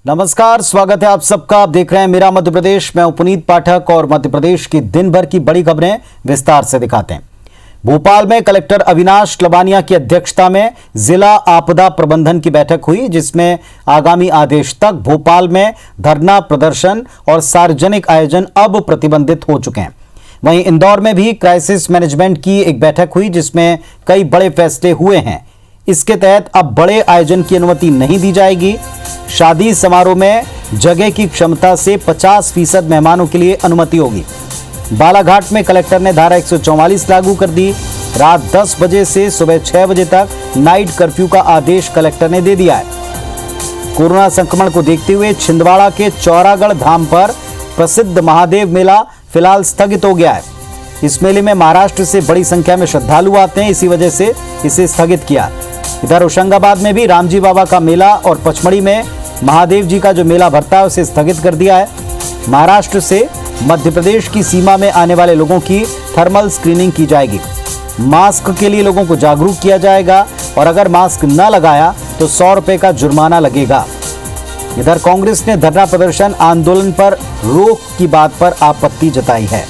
नमस्कार, स्वागत है आप सबका। आप देख रहे हैं मेरा मध्य प्रदेश। मैं पुनीत पाठक और मध्य प्रदेश की दिन भर की बड़ी खबरें विस्तार से दिखाते हैं। भोपाल में कलेक्टर अविनाश लबानिया की अध्यक्षता में जिला आपदा प्रबंधन की बैठक हुई, जिसमें आगामी आदेश तक भोपाल में धरना प्रदर्शन और सार्वजनिक आयोजन अब प्रतिबंधित हो चुके हैं। वहीं इंदौर में भी क्राइसिस मैनेजमेंट की एक बैठक हुई, जिसमें कई बड़े फैसले हुए हैं। इसके तहत अब बड़े आयोजन की अनुमति नहीं दी जाएगी। शादी समारोह में जगह की क्षमता से 50% मेहमानों के लिए अनुमति होगी। बालाघाट में कलेक्टर ने धारा 144 लागू कर दी। रात 10 बजे से सुबह 6 बजे तक नाइट कर्फ्यू का आदेश कलेक्टर ने दे दिया है। कोरोना संक्रमण को देखते हुए छिंदवाड़ा के चौरागढ़ धाम पर प्रसिद्ध महादेव मेला फिलहाल स्थगित हो गया है। इस मेले में महाराष्ट्र से बड़ी संख्या में श्रद्धालु आते हैं, इसी वजह से इसे स्थगित किया। इधर होशंगाबाद में भी रामजी बाबा का मेला और पचमढ़ी में महादेव जी का जो मेला भरता है उसे स्थगित कर दिया है। महाराष्ट्र से मध्य प्रदेश की सीमा में आने वाले लोगों की थर्मल स्क्रीनिंग की जाएगी। मास्क के लिए लोगों को जागरूक किया जाएगा और अगर मास्क न लगाया तो 100 रुपए का जुर्माना लगेगा। इधर कांग्रेस ने धरना प्रदर्शन आंदोलन पर रोक की बात पर आपत्ति जताई है।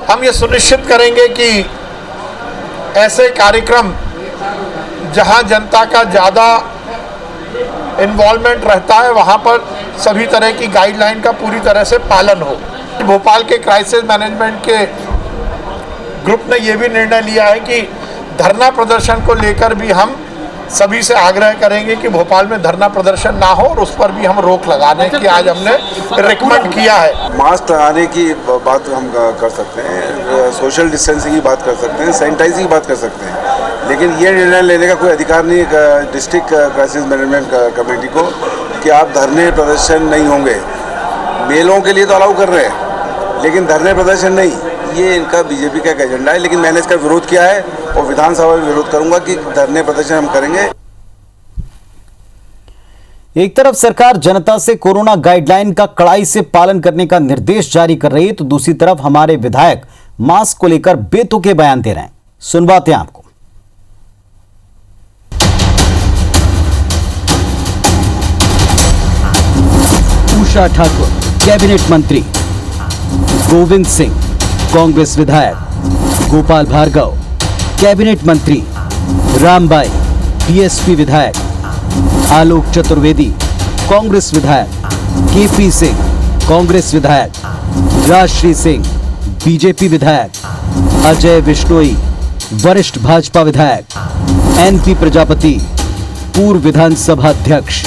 हम ये सुनिश्चित करेंगे कि ऐसे कार्यक्रम जहां जनता का ज़्यादा इन्वॉल्वमेंट रहता है वहां पर सभी तरह की गाइडलाइन का पूरी तरह से पालन हो। भोपाल के क्राइसिस मैनेजमेंट के ग्रुप ने ये भी निर्णय लिया है कि धरना प्रदर्शन को लेकर भी हम सभी से आग्रह करेंगे कि भोपाल में धरना प्रदर्शन ना हो और उस पर भी हम रोक लगाने की आज हमने रिकमेंड किया है। मास्क लगाने की बात हम कर सकते हैं, सोशल डिस्टेंसिंग की बात कर सकते हैं, सैनिटाइजिंग की बात कर सकते हैं, लेकिन ये निर्णय लेने का कोई अधिकार नहीं है डिस्ट्रिक्ट क्राइसिस मैनेजमेंट कमेटी को कि आप धरने प्रदर्शन नहीं होंगे। मेलों के लिए तो अलाउ कर रहे हैं लेकिन धरने प्रदर्शन नहीं, ये इनका बीजेपी का एक एजेंडा है। लेकिन मैंने इसका विरोध किया है और विधानसभा में विरोध करूंगा कि धरने प्रदर्शन हम करेंगे। एक तरफ सरकार जनता से कोरोना गाइडलाइन का कड़ाई से पालन करने का निर्देश जारी कर रही है, तो दूसरी तरफ हमारे विधायक मास्क को लेकर बेतुके बयान दे रहे हैं। सुनवाते हैं आपको। उषा ठाकुर कैबिनेट मंत्री, गोविंद सिंह कांग्रेस विधायक, गोपाल भार्गव कैबिनेट मंत्री, रामबाई बीएसपी विधायक, आलोक चतुर्वेदी कांग्रेस विधायक, केपी सिंह कांग्रेस विधायक, राजश्री सिंह बीजेपी विधायक, अजय विश्नोई वरिष्ठ भाजपा विधायक, एनपी प्रजापति पूर्व विधानसभा अध्यक्ष।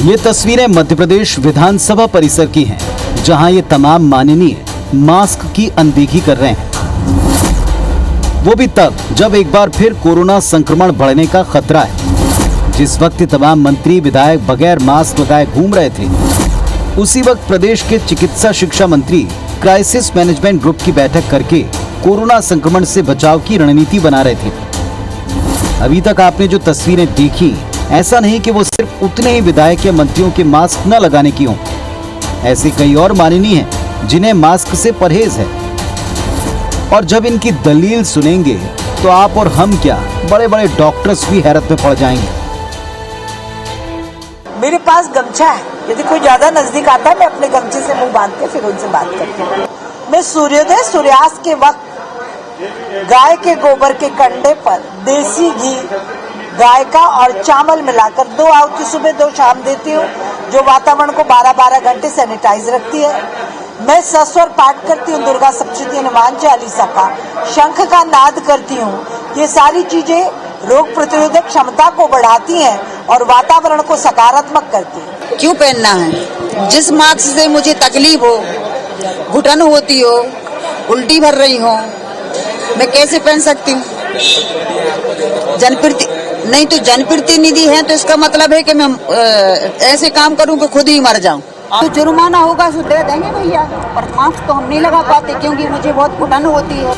ये तस्वीरें मध्य प्रदेश विधानसभा परिसर की हैं, जहां ये तमाम माननीय मास्क की अनदेखी कर रहे हैं, वो भी तब जब एक बार फिर कोरोना संक्रमण बढ़ने का खतरा है। जिस वक्त तमाम मंत्री विधायक बगैर मास्क लगाए घूम रहे थे, उसी वक्त प्रदेश के चिकित्सा शिक्षा मंत्री क्राइसिस मैनेजमेंट ग्रुप की बैठक करके कोरोना संक्रमण से बचाव की रणनीति बना रहे थे। अभी तक आपने जो तस्वीरें देखी, ऐसा नहीं कि वो सिर्फ उतने ही विधायक या मंत्रियों के मास्क न लगाने की हों। ऐसे कई और माननीय हैं जिन्हें मास्क से परहेज है, और जब इनकी दलील सुनेंगे तो आप और हम क्या, बड़े बड़े डॉक्टर्स भी हैरत में पड़ जाएंगे। मेरे पास गमछा है, यदि कोई ज्यादा नजदीक आता है मैं अपने गमछे से मुंह बांध के फिर उनसे बात करती हूँ। मैं सूर्योदय सूर्यास्त के वक्त गाय के गोबर के कंडे पर देसी घी, गाय का और चावल मिलाकर 2 आहुति सुबह 2 शाम देती हूँ, जो वातावरण को 12-12 घंटे सैनिटाइज रखती है। मैं सस्वर पाठ करती हूँ, दुर्गा सप्तशती हनुमान चालीसा का, शंख का नाद करती हूँ। ये सारी चीजें रोग प्रतिरोधक क्षमता को बढ़ाती हैं और वातावरण को सकारात्मक करती हैं। क्यों पहनना है? जिस मास्क से मुझे तकलीफ हो, घुटन होती हो, उल्टी भर रही हो, मैं कैसे पहन सकती हूँ? नहीं तो जनप्रतिनिधि है तो इसका मतलब है कि मैं ऐसे काम करूं कि खुद ही मर जाऊं। तो जुर्माना होगा तो दे देंगे भैया, पर मास्क तो हम नहीं लगा पाते क्योंकि मुझे बहुत घुटन होती है।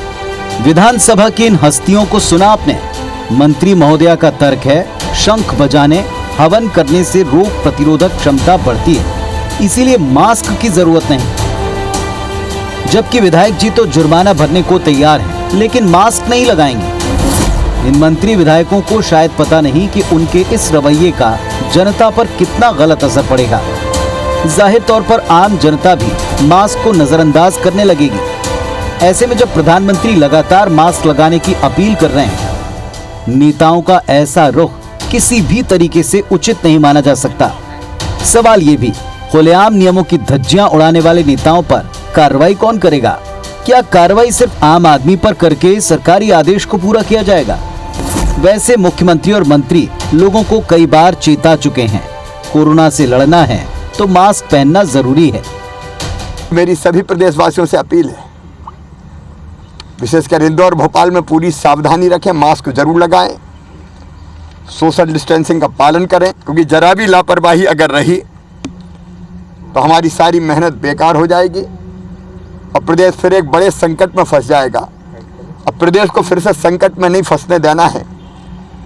विधानसभा की इन हस्तियों को सुना आपने। मंत्री महोदया का तर्क है, शंख बजाने, हवन करने से रोग प्रतिरोधक क्षमता बढ़ती है, इसीलिए मास्क की जरूरत नहीं। जबकि विधायक जी तो जुर्माना भरने को तैयार हैं। लेकिन मास्क नहीं लगाएंगे। इन मंत्री विधायकों को शायद पता नहीं कि उनके इस रवैये का जनता पर कितना गलत असर पड़ेगा। जाहिर तौर पर आम जनता भी मास्क को नजरअंदाज करने लगेगी। ऐसे में जब प्रधानमंत्री लगातार मास्क लगाने की अपील कर रहे हैं, नेताओं का ऐसा रुख किसी भी तरीके से उचित नहीं माना जा सकता। सवाल ये भी, खुलेआम नियमों की धज्जियां उड़ाने वाले नेताओं पर कार्रवाई कौन करेगा? क्या कार्रवाई सिर्फ आम आदमी पर करके सरकारी आदेश को पूरा किया जाएगा? वैसे मुख्यमंत्री और मंत्री लोगों को कई बार चेता चुके हैं, कोरोना से लड़ना है तो मास्क पहनना जरूरी है। मेरी सभी प्रदेशवासियों से अपील है, विशेषकर इंदौर भोपाल में पूरी सावधानी रखें, मास्क जरूर लगाएं, सोशल डिस्टेंसिंग का पालन करें, क्योंकि जरा भी लापरवाही अगर रही तो हमारी सारी मेहनत बेकार हो जाएगी और प्रदेश फिर एक बड़े संकट में फंस जाएगा। अब प्रदेश को फिर से संकट में नहीं फंसने देना है,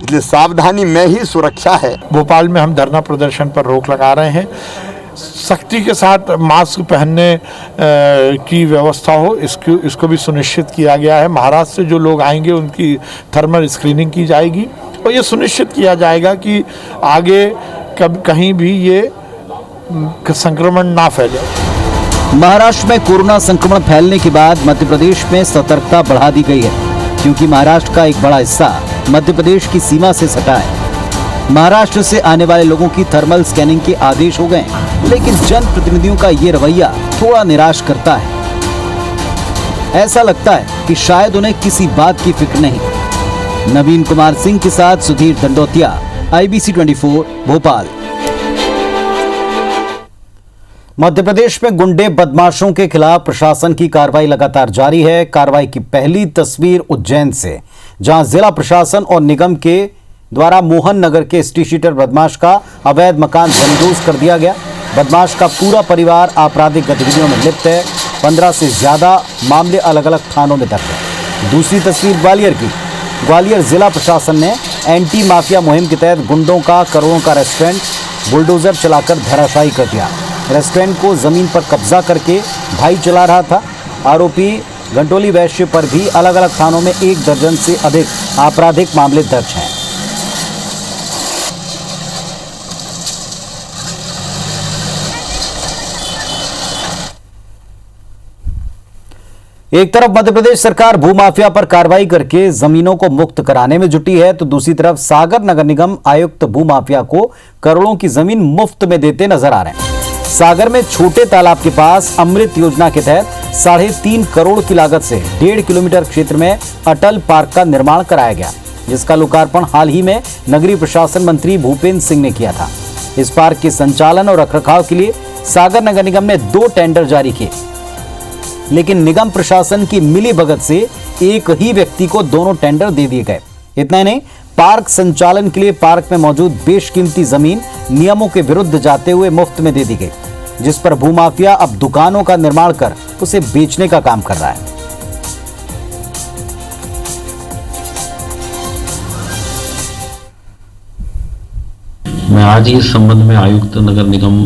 इसलिए सावधानी में ही सुरक्षा है। भोपाल में हम धरना प्रदर्शन पर रोक लगा रहे हैं। सख्ती के साथ मास्क पहनने की व्यवस्था हो, इसको भी सुनिश्चित किया गया है। महाराष्ट्र से जो लोग आएंगे उनकी थर्मल स्क्रीनिंग की जाएगी और ये सुनिश्चित किया जाएगा कि आगे कहीं भी ये संक्रमण ना फैले। महाराष्ट्र में कोरोना संक्रमण फैलने के बाद मध्य प्रदेश में सतर्कता बढ़ा दी गई है, क्योंकि महाराष्ट्र का एक बड़ा हिस्सा मध्य प्रदेश की सीमा से सटा है। महाराष्ट्र से आने वाले लोगों की थर्मल स्कैनिंग के आदेश हो गए, लेकिन जनप्रतिनिधियों का ये रवैया थोड़ा निराश करता है। ऐसा लगता है कि शायद उन्हें किसी बात की फिक्र नहीं। नवीन कुमार सिंह के साथ सुधीर दंडोतिया, IBC 24 भोपाल। मध्य प्रदेश में गुंडे बदमाशों के खिलाफ प्रशासन की कार्रवाई लगातार जारी है। कार्रवाई की पहली तस्वीर उज्जैन से, जहां जिला प्रशासन और निगम के द्वारा मोहन नगर के स्ट्रीट बदमाश का अवैध मकान ध्वंस कर दिया गया। बदमाश का पूरा परिवार आपराधिक गतिविधियों में लिप्त है। 15 से ज्यादा मामले अलग अलग थानों में दर्ज है। दूसरी तस्वीर ग्वालियर की। ग्वालियर जिला प्रशासन ने एंटी माफिया मुहिम के तहत गुंडों का करोड़ों का रेस्टोरेंट बुलडोजर चलाकर धराशायी कर दिया। रेस्टोरेंट को जमीन पर कब्जा करके भाई चला रहा था। आरोपी घंटोली वैश्य पर भी अलग अलग थानों में 1 दर्जन से अधिक आपराधिक मामले दर्ज हैं। एक तरफ मध्य प्रदेश सरकार भूमाफिया पर कार्रवाई करके जमीनों को मुक्त कराने में जुटी है, तो दूसरी तरफ सागर नगर निगम आयुक्त भूमाफिया को करोड़ों की जमीन मुफ्त में देते नजर आ रहे हैं। सागर में छोटे तालाब के पास अमृत योजना के तहत 3.5 करोड़ की लागत से 1.5 किलोमीटर क्षेत्र में अटल पार्क का निर्माण कराया गया, जिसका लोकार्पण हाल ही में नगरीय प्रशासन मंत्री भूपेंद्र सिंह ने किया था। इस पार्क के संचालन और रखरखाव के लिए सागर नगर निगम ने 2 टेंडर जारी किए, लेकिन निगम प्रशासन की मिलीभगत से एक ही व्यक्ति को दोनों टेंडर दे दिए गए। इतना ही नहीं, पार्क संचालन के लिए पार्क में मौजूद बेशकीमती जमीन नियमों के विरुद्ध जाते हुए मुफ्त में दे दी गई, जिस पर भूमाफिया अब दुकानों का निर्माण कर उसे बेचने का काम कर रहा है। मैं आज ही इस संबंध में आयुक्त नगर निगम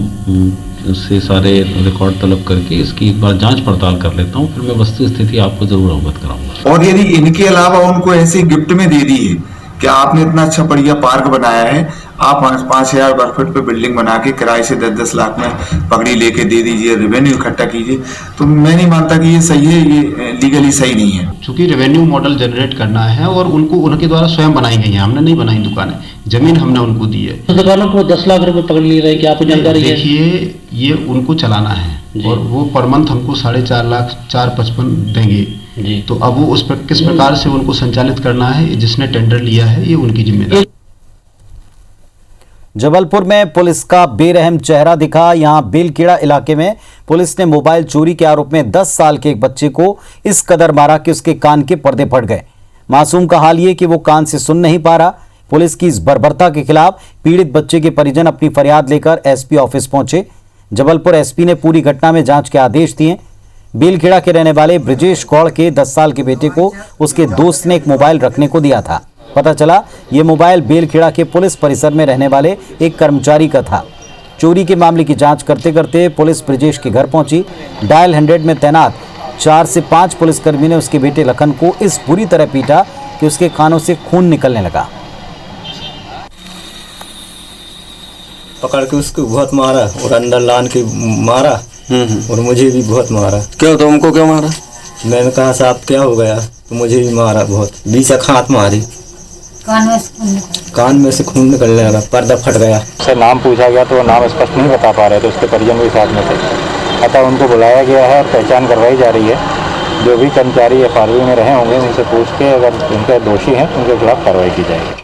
से सारे रिकॉर्ड तलब करके इसकी एक बार जांच पड़ताल कर लेता हूं, फिर मैं वस्तु स्थिति आपको जरूर अवगत कराऊंगा। और यदि इनके अलावा उनको ऐसी गिफ्ट में दे दी है कि आपने इतना अच्छा बढ़िया पार्क बनाया है, आप 5,000 वर्ग फुट पे बिल्डिंग बना के किराए से 10-10 लाख में पगड़ी लेके दे दीजिए, रेवेन्यू इकट्ठा कीजिए, तो मैं नहीं मानता कि ये सही है, ये लीगली सही नहीं है। चूंकि रेवेन्यू मॉडल जनरेट करना है और उनको उनके द्वारा स्वयं बनाई गई है, हमने नहीं बनाई दुकानें, जमीन हमने उनको दी है। तो दुकानों को 10 लाख रुपए पकड़ ले रहे हैं, क्या आपको जानकारी है? देखिए, ये उनको चलाना है और वो पर मंथ हमको 4.5 लाख 455 देंगे जी। तो अब वो उस पर किस प्रकार से उनको संचालित करना है, जिसने टेंडर लिया है, ये उनकी जिम्मेदारी। जबलपुर में पुलिस का बेरहम चेहरा दिखा। यहां बेलखेड़ा इलाके में पुलिस ने मोबाइल चोरी के आरोप में 10 साल के एक बच्चे को इस कदर मारा कि उसके कान के पर्दे फट गए। मासूम का हाल ये कि वो कान से सुन नहीं पा रहा। पुलिस की इस बर्बरता के खिलाफ पीड़ित बच्चे के परिजन अपनी फरियाद लेकर एसपी ऑफिस पहुंचे। जबलपुर एसपी ने पूरी घटना में जांच के आदेश दिए। बेलखेड़ा के रहने वाले ब्रिजेश गौड़ के 10 साल के बेटे को उसके दोस्त ने एक मोबाइल रखने को दिया था। पता चला ये मोबाइल बेलखेड़ा के पुलिस परिसर में रहने वाले एक कर्मचारी का था। चोरी के मामले की जांच करते करते पुलिस ब्रिजेश के घर पहुंची। डायल 100 में तैनात 4 से 5 पुलिसकर्मी ने उसके बेटे लखन को इस बुरी तरह पीटा कि उसके कानों से खून निकलने लगा। पकड़ के उसको बहुत मारा और अंदर लान के मारा और मुझे भी बहुत मारा। क्यों तुमको क्यों मारा? मैंने कहा साहब क्या हो गया, तो मुझे भी मारा बहुत, 20 हाथ मारी, कान में से खून निकलने लगा, पर्दा फट गया। उससे नाम पूछा गया तो वो नाम स्पष्ट नहीं बता पा रहे थे, उसके परिजन भी साथ में थे। अतः उनको बुलाया गया है और पहचान करवाई जा रही है। जो भी कर्मचारी FRV में रहे होंगे उनसे पूछ के अगर उनके दोषी हैं तो उनके खिलाफ कार्रवाई की जाएगी।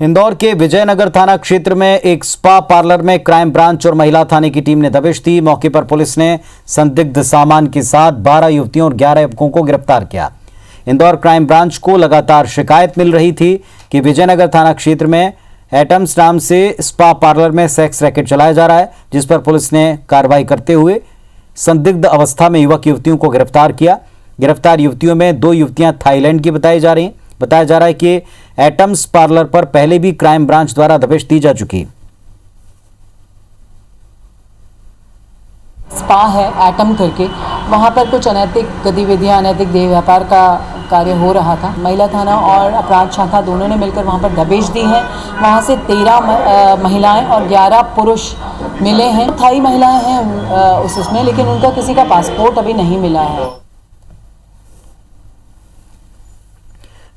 इंदौर के विजयनगर थाना क्षेत्र में एक स्पा पार्लर में क्राइम ब्रांच और महिला थाने की टीम ने दबिश दी। मौके पर पुलिस ने संदिग्ध सामान के साथ 12 युवतियों और 11 युवकों को गिरफ्तार किया। इंदौर क्राइम ब्रांच को लगातार शिकायत मिल रही थी कि विजयनगर थाना क्षेत्र में एटम्स नाम से स्पा पार्लर में सेक्स रैकेट चलाया जा रहा है, जिस पर पुलिस ने कार्रवाई करते हुए संदिग्ध अवस्था में युवक युवतियों को गिरफ्तार किया। गिरफ्तार युवतियों में 2 युवतियां थाईलैंड की बताया जा रहा है कि एटम्स पार्लर पर पहले भी क्राइम ब्रांच द्वारा दबिश दी जा चुकी। स्पा है एटम करके, वहाँ पर कुछ अनैतिक गतिविधियां, अनैतिक देह व्यापार का कार्य हो रहा था। महिला थाना और अपराध शाखा दोनों ने मिलकर वहाँ पर दबिश दी है। वहाँ से 13 महिलाएं और 11 पुरुष मिले हैं। थाई महिलाएं हैं उसमें, लेकिन उनका किसी का पासपोर्ट अभी नहीं मिला है।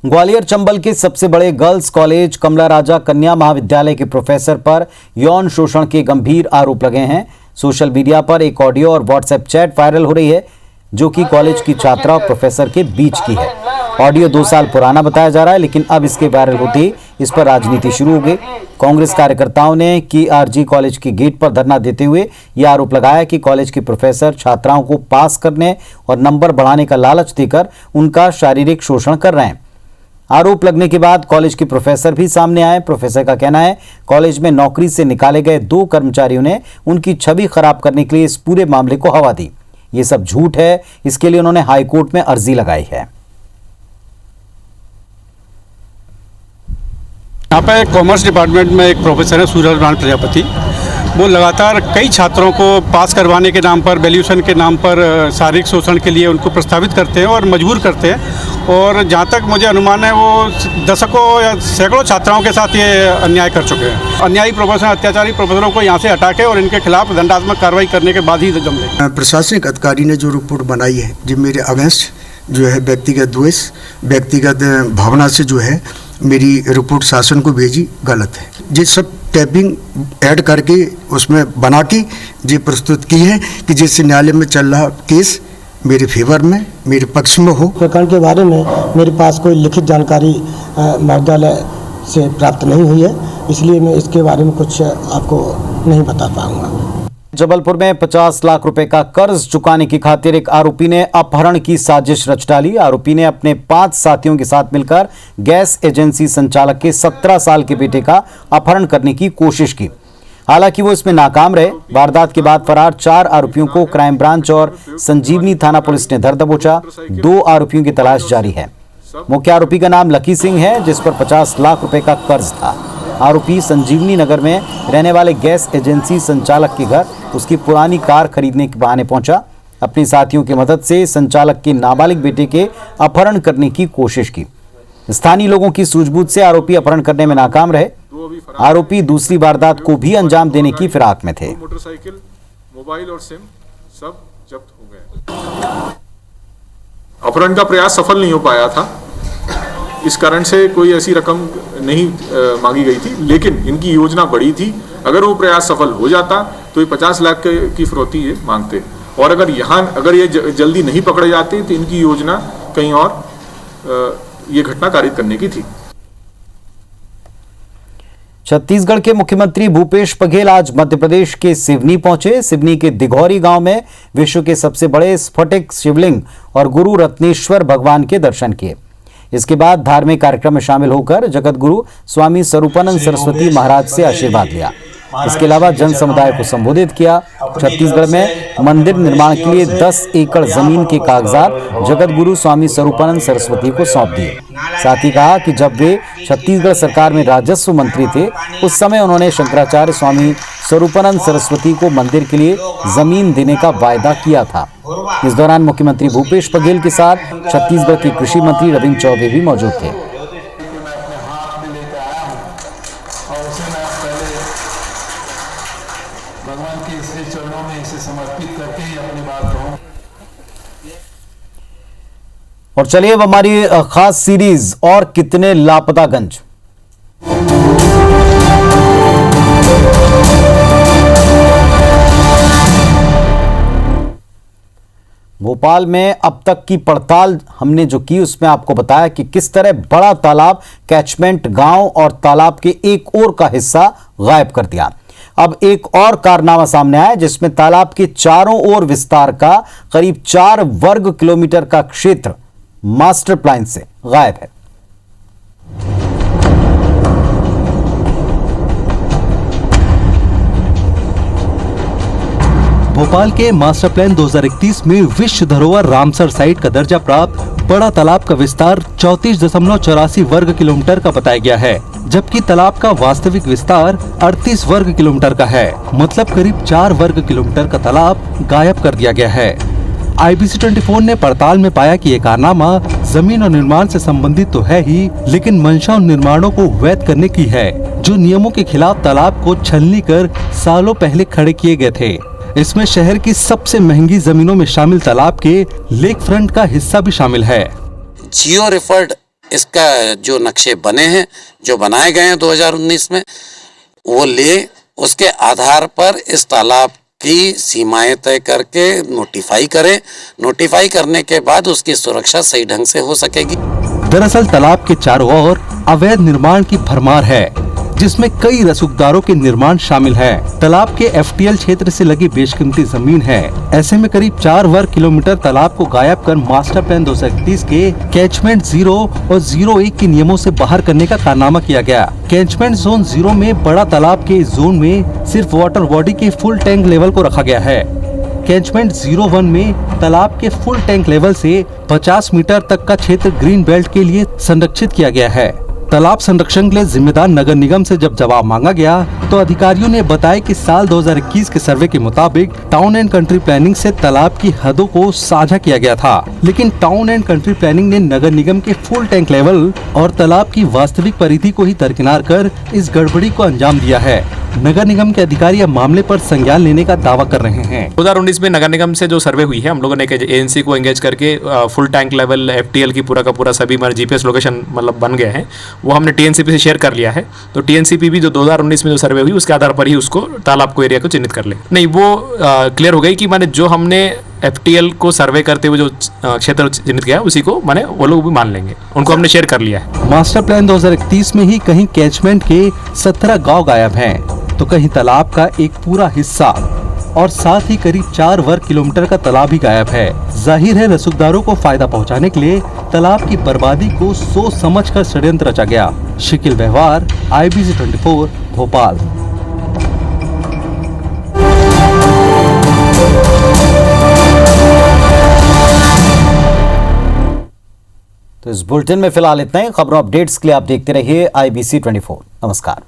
ग्वालियर चंबल के सबसे बड़े गर्ल्स कॉलेज कमला राजा कन्या महाविद्यालय के प्रोफेसर पर यौन शोषण के गंभीर आरोप लगे हैं। सोशल मीडिया पर एक ऑडियो और व्हाट्सएप चैट वायरल हो रही है, जो कि कॉलेज की छात्रा और प्रोफेसर के बीच की है। ऑडियो 2 साल पुराना बताया जा रहा है, लेकिन अब इसके वायरल होते ही इस पर राजनीति शुरू हो गई। कांग्रेस कार्यकर्ताओं ने KRG कॉलेज के गेट पर धरना देते हुए यह आरोप लगाया कि कॉलेज के प्रोफेसर छात्राओं को पास करने और नंबर बढ़ाने का लालच देकर उनका शारीरिक शोषण कर रहे हैं। आरोप लगने के बाद कॉलेज के प्रोफेसर भी सामने आए। प्रोफेसर का कहना है कॉलेज में नौकरी से निकाले गए 2 कर्मचारियों ने उनकी छवि खराब करने के लिए इस पूरे मामले को हवा दी। ये सब झूठ है, इसके लिए उन्होंने हाईकोर्ट में अर्जी लगाई है। यहाँ पे कॉमर्स डिपार्टमेंट में एक प्रोफेसर है सूरज प्रजापति, वो लगातार कई छात्रों को पास करवाने के नाम पर, वैल्यूएशन के नाम पर शारीरिक शोषण के लिए उनको प्रस्तावित करते हैं और मजबूर करते हैं। और जहाँ तक मुझे अनुमान है वो दशकों या सैकड़ों छात्राओं के साथ ये अन्याय कर चुके हैं। अन्यायी प्रोफेसर, अत्याचारी प्रोफेसरों को यहाँ से हटा के और इनके खिलाफ दंडात्मक कार्रवाई करने के बाद ही दम लें। प्रशासनिक अधिकारी ने जो रिपोर्ट बनाई है, जो मेरे अगेंस्ट जो है व्यक्तिगत द्वेष, व्यक्तिगत भावना से जो है मेरी रिपोर्ट शासन को भेजी, गलत है। ये सब टैपिंग ऐड करके उसमें बना के ये प्रस्तुत की है कि जिस न्यायालय में चल रहा केस मेरे फेवर में, मेरे पक्ष में हो। प्रकरण के बारे में मेरे पास कोई लिखित जानकारी महाविद्यालय से प्राप्त नहीं हुई है, इसलिए मैं इसके बारे में कुछ आपको नहीं बता पाऊंगा। जबलपुर में 50 लाख रुपए का कर्ज चुकाने की खातिर एक आरोपी ने अपहरण की साजिश रच डाली। आरोपी ने अपने 5 साथियों के साथ मिलकर गैस एजेंसी संचालक के 17 साल के बेटे का अपहरण करने की कोशिश की। हालांकि वो इसमें नाकाम रहे। वारदात के बाद फरार 4 आरोपियों को क्राइम ब्रांच और संजीवनी थाना पुलिस ने धर दबोचा। 2 आरोपियों की तलाश जारी है। मुख्य आरोपी का नाम लकी सिंह है, जिस पर 50 लाख रुपए का कर्ज था। आरोपी संजीवनी नगर में रहने वाले गैस एजेंसी संचालक के घर उसकी पुरानी कार खरीदने के बहाने पहुंचा। अपने साथियों की मदद से संचालक के नाबालिग बेटे के अपहरण करने की कोशिश की। स्थानीय लोगों की सूझबूझ से आरोपी अपहरण करने में नाकाम रहे। आरोपी दूसरी वारदात को भी अंजाम देने की फिराक में थे। मोटरसाइकिल, मोबाइल और सिम सब जब्त हो गए। अपहरण का प्रयास सफल नहीं हो पाया था, इस कारण से कोई ऐसी रकम नहीं मांगी गई थी, लेकिन इनकी योजना बड़ी थी। अगर वो प्रयास सफल हो जाता तो ये 50 लाख की फिरौती ये मांगते, और अगर ये जल्दी नहीं पकड़े जाते तो इनकी योजना कहीं और ये घटना कारित करने की थी। छत्तीसगढ़ के मुख्यमंत्री भूपेश बघेल आज मध्य प्रदेश के सिवनी पहुंचे। सिवनी के दिघौरी गांव में विश्व के सबसे बड़े स्फटिक शिवलिंग और गुरु रत्नेश्वर भगवान के दर्शन किए। इसके बाद धार्मिक कार्यक्रम में शामिल होकर जगत गुरु स्वामी स्वरूपानंद सरस्वती महाराज से आशीर्वाद लिया। इसके अलावा जन समुदाय को संबोधित किया। छत्तीसगढ़ में मंदिर निर्माण के लिए 10 एकड़ जमीन के कागजात जगत गुरु स्वामी स्वरूपानंद सरस्वती को सौंप दिए। साथ ही कहा कि जब वे छत्तीसगढ़ सरकार में राजस्व मंत्री थे, उस समय उन्होंने शंकराचार्य स्वामी स्वरूपानंद सरस्वती को मंदिर के लिए जमीन देने का वायदा किया था। इस दौरान मुख्यमंत्री भूपेश बघेल के साथ छत्तीसगढ़ के कृषि मंत्री रविंद्र चौबे भी मौजूद थे। भगवान के श्री चरणों में इसे समर्पित करके ही अपनी बात कहूं। और चलिए अब हमारी खास सीरीज और कितने लापतागंज। भोपाल में अब तक की पड़ताल हमने जो की उसमें आपको बताया कि किस तरह बड़ा तालाब कैचमेंट गांव और तालाब के एक ओर का हिस्सा गायब कर दिया। अब एक और कारनामा सामने आया जिसमें तालाब के चारों ओर विस्तार का करीब 4 वर्ग किलोमीटर का क्षेत्र मास्टर प्लान से गायब है। भोपाल के मास्टर प्लान 2031 में विश्व धरोहर रामसर साइट का दर्जा प्राप्त बड़ा तालाब का विस्तार 34.84 वर्ग किलोमीटर का बताया गया है, जबकि तालाब का वास्तविक विस्तार 38 वर्ग किलोमीटर का है। मतलब करीब 4 वर्ग किलोमीटर का तालाब गायब कर दिया गया है। IBC 24 ने पड़ताल में पाया कि ये कारनामा जमीन और निर्माण से संबंधित तो है ही, लेकिन मंशा और निर्माणों को वैध करने की है, जो नियमों के खिलाफ तालाब को छलनी कर सालों पहले खड़े किए गए थे। इसमें शहर की सबसे महंगी जमीनों में शामिल तालाब के लेक फ्रंट का हिस्सा भी शामिल है। जियो रिफर्ड इसका जो नक्शे बने हैं, जो बनाए गए हैं 2019 में, वो ले उसके आधार पर इस तालाब की सीमाएं तय करके नोटिफाई करें। नोटिफाई करने के बाद उसकी सुरक्षा सही ढंग से हो सकेगी। दरअसल तालाब के चारों ओर अवैध निर्माण की भरमार है, जिसमें कई रसूखदारों के निर्माण शामिल है। तालाब के FTL क्षेत्र से लगी बेशकीमती जमीन है। ऐसे में करीब 4 वर्ग किलोमीटर तालाब को गायब कर मास्टर प्लान 2031 के कैचमेंट 0 और 01 के नियमों से बाहर करने का कारनामा किया गया। कैचमेंट जोन 0 में बड़ा तालाब के इस जोन में सिर्फ वाटर बॉडी के फुल टैंक लेवल को रखा गया है। कैचमेंट 01 में तालाब के फुल टैंक लेवल से 50 मीटर तक का क्षेत्र ग्रीन बेल्ट के लिए संरक्षित किया गया है। तालाब संरक्षण के लिए जिम्मेदार नगर निगम से जब जवाब मांगा गया तो अधिकारियों ने बताया कि साल 2021 के सर्वे के मुताबिक टाउन एंड कंट्री प्लानिंग से तालाब की हदों को साझा किया गया था, लेकिन टाउन एंड कंट्री प्लानिंग ने नगर निगम के फुल टैंक लेवल और तालाब की वास्तविक परिधि को ही दरकिनार कर इस गड़बड़ी को अंजाम दिया है। नगर निगम के अधिकारी अब मामले पर संज्ञान लेने का दावा कर रहे हैं। 2019 में नगर निगम से जो सर्वे हुई है, हम लोगों ने एएनसी को एंगेज करके फुल टैंक लेवल FTL की पूरा का पूरा सभी हमारे GPS लोकेशन मतलब बन गए हैं, वो हमने TNCP से शेयर कर लिया है। तो TNCP भी जो 2019 में जो सर्वे हुई उसके आधार पर ही उसको तालाब को एरिया को चिन्हित कर ले। नहीं, वो क्लियर हो गई कि मैंने जो हमने FTL को सर्वे करते हुए जो क्षेत्र चिन्हित किया उसी को मैंने वो लोग भी मान लेंगे, उनको हमने शेयर कर लिया है। मास्टर प्लान 2031 में ही कहीं कैचमेंट के 17 गाँव गायब हैं, तो कहीं तालाब का एक पूरा हिस्सा और साथ ही करीब 4 वर्ग किलोमीटर का तालाब ही गायब है। जाहिर है रसूखदारों को फायदा पहुंचाने के लिए तालाब की बर्बादी को सोच समझ कर षड्यंत्र रचा गया। शिकिल व्यवहार, IBC 24 भोपाल। तो इस बुलेटिन में फिलहाल इतना ही। खबरों अपडेट्स के लिए आप देखते रहिए IBC 24। नमस्कार।